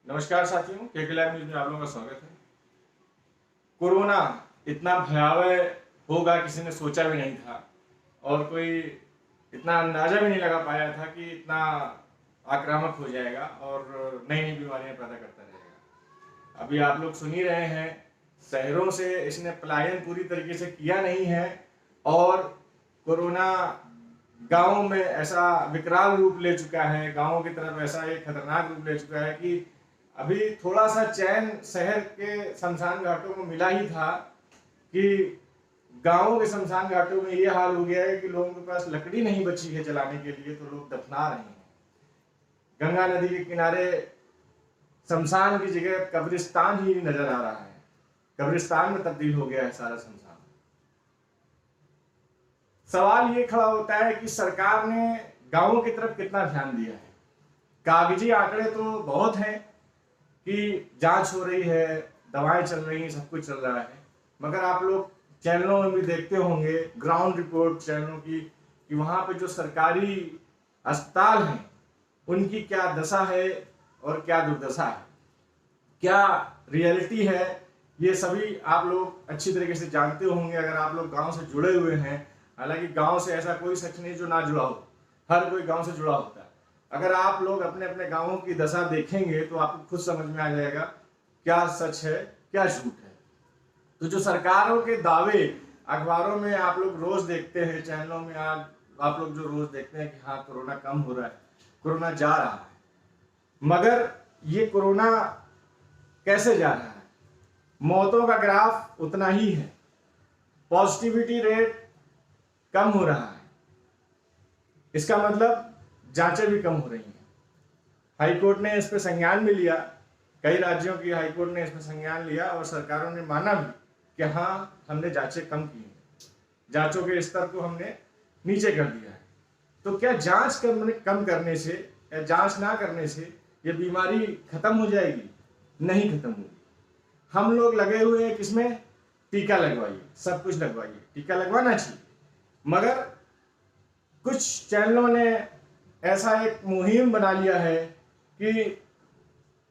नमस्कार साथियों, KK live news में आप लोगों का स्वागत है। कोरोना इतना भयावह होगा किसी ने सोचा भी नहीं था और कोई इतना अंदाजा भी नहीं लगा पाया था कि इतना आक्रामक हो जाएगा और नई नई बीमारियां पैदा करता रहेगा। अभी आप लोग सुन ही रहे हैं, शहरों से इसने पलायन पूरी तरीके से किया नहीं है और कोरोना गांवों में ऐसा विकराल रूप ले चुका है, गांवों की तरफ ऐसा एक खतरनाक रूप ले चुका है कि अभी थोड़ा सा चैन शहर के शमशान घाटों को मिला ही था कि गांवों के शमशान घाटों में ये हाल हो गया है कि लोगों के पास लकड़ी नहीं बची है जलाने के लिए, तो लोग दफना रहे हैं। गंगा नदी के किनारे शमशान की जगह कब्रिस्तान ही नजर आ रहा है, कब्रिस्तान में तब्दील हो गया है सारा शमशान। सवाल ये खड़ा होता है कि सरकार ने गांवों की तरफ कितना ध्यान दिया है। कागजी आंकड़े तो बहुत हैं कि जांच हो रही है, दवाएं चल रही हैं, सब कुछ चल रहा है, मगर आप लोग चैनलों में भी देखते होंगे, ग्राउंड रिपोर्ट चैनलों की, कि वहां पे जो सरकारी अस्पताल हैं उनकी क्या दशा है और क्या दुर्दशा है, क्या रियलिटी है, ये सभी आप लोग अच्छी तरीके से जानते होंगे अगर आप लोग गांव से जुड़े हुए हैं। हालांकि गांव से ऐसा कोई शख्स नहीं जो ना जुड़ा हो, हर कोई गांव से जुड़ा होता है। अगर आप लोग अपने अपने गांवों की दशा देखेंगे तो आपको खुद समझ में आ जाएगा क्या सच है क्या झूठ है। तो जो सरकारों के दावे अखबारों में आप लोग रोज देखते हैं, चैनलों में आप लोग जो रोज देखते हैं कि हाँ कोरोना कम हो रहा है, कोरोना जा रहा है, मगर ये कोरोना कैसे जा रहा है? मौतों का ग्राफ उतना ही है, पॉजिटिविटी रेट कम हो रहा है, इसका मतलब जांचें भी कम हो रही हैं। हाईकोर्ट ने इस पर संज्ञान भी लिया, कई राज्यों की हाईकोर्ट ने इस पर संज्ञान लिया और सरकारों ने माना भी कि हाँ हमने जांचें कम की हैं, जांचों के स्तर को हमने नीचे कर दिया है। तो क्या जांच कम करने से या जांच ना करने से ये बीमारी खत्म हो जाएगी? नहीं खत्म होगी। हम लोग लगे हुए हैं किसमें? टीका लगवाइए, सब कुछ लगवाइए, टीका लगवाना चाहिए, मगर कुछ चैनलों ने ऐसा एक मुहिम बना लिया है कि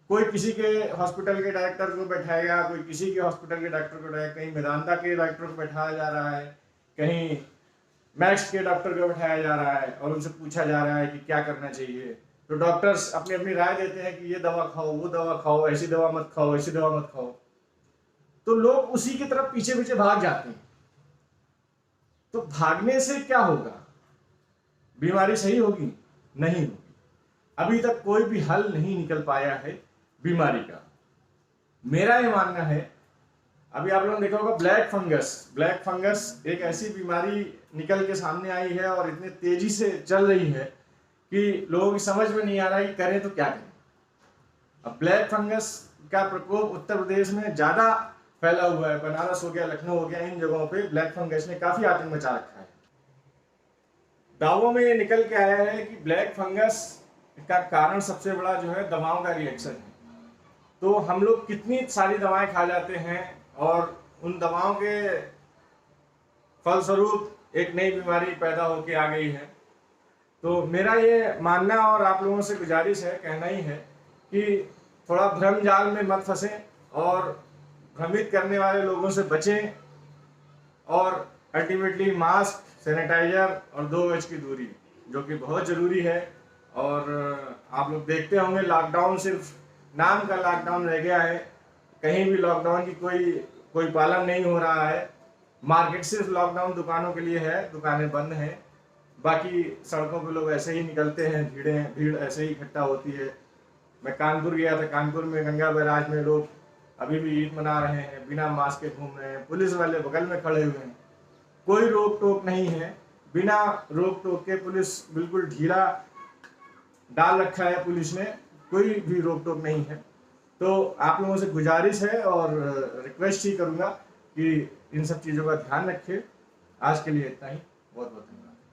कोई किसी के हॉस्पिटल के डायरेक्टर को बैठाएगा, कोई किसी के हॉस्पिटल के डॉक्टर को बैठाएगा, कहीं मेदांता के डॉक्टर को बैठाया जा रहा है, कहीं मैक्स के डॉक्टर को बैठाया जा रहा है और उनसे पूछा जा रहा है कि क्या करना चाहिए। तो डॉक्टर्स अपनी अपनी राय देते हैं कि ये दवा खाओ, वो दवा खाओ, ऐसी दवा मत खाओ, ऐसी दवा मत खाओ, तो लोग उसी की तरफ पीछे पीछे भाग जाते हैं। तो भागने से क्या होगा? बीमारी सही होगी? नहीं होगी। अभी तक कोई भी हल नहीं निकल पाया है बीमारी का। मेरा ये मानना है, अभी आप लोगों ने देखा होगा ब्लैक फंगस एक ऐसी बीमारी निकल के सामने आई है और इतनी तेजी से चल रही है कि लोगों की समझ में नहीं आ रहा है कि करें तो क्या करें। अब ब्लैक फंगस का प्रकोप उत्तर प्रदेश में ज्यादा फैला हुआ है, बनारस हो गया, लखनऊ हो गया, इन जगहों पे ब्लैक फंगस ने काफी आतंक मचा रखा है। दावों में ये निकल के आया है कि ब्लैक फंगस का कारण सबसे बड़ा जो है दवाओं का रिएक्शन है। तो हम लोग कितनी सारी दवाएं खा जाते हैं और उन दवाओं के फलस्वरूप एक नई बीमारी पैदा होके आ गई है। तो मेरा ये मानना और आप लोगों से गुजारिश है, कहना ही है कि थोड़ा भ्रम जाल में मत फंसें और भ्रमित करने वाले लोगों से बचें और अल्टीमेटली मास्क, सैनिटाइजर और 2 गज की दूरी, जो कि बहुत ज़रूरी है। और आप लोग देखते होंगे लॉकडाउन सिर्फ नाम का लॉकडाउन रह गया है, कहीं भी लॉकडाउन की कोई पालन नहीं हो रहा है। मार्केट सिर्फ लॉकडाउन दुकानों के लिए है, दुकानें बंद हैं, बाकी सड़कों पे लोग ऐसे ही निकलते हैं, भीड़ ऐसे ही इकट्ठा होती है। मैं कानपुर गया था, कानपुर में गंगा बैराज में लोग अभी भी ईद मना रहे हैं, बिना मास्क के घूम रहे हैं, पुलिस वाले बगल में खड़े हुए हैं, कोई रोक टोक नहीं है। बिना रोक टोक के पुलिस बिल्कुल ढीला डाल रखा है, पुलिस ने कोई भी रोक टोक नहीं है। तो आप लोगों से गुजारिश है और रिक्वेस्ट ही करूंगा कि इन सब चीज़ों का ध्यान रखें। आज के लिए इतना ही, बहुत बहुत धन्यवाद।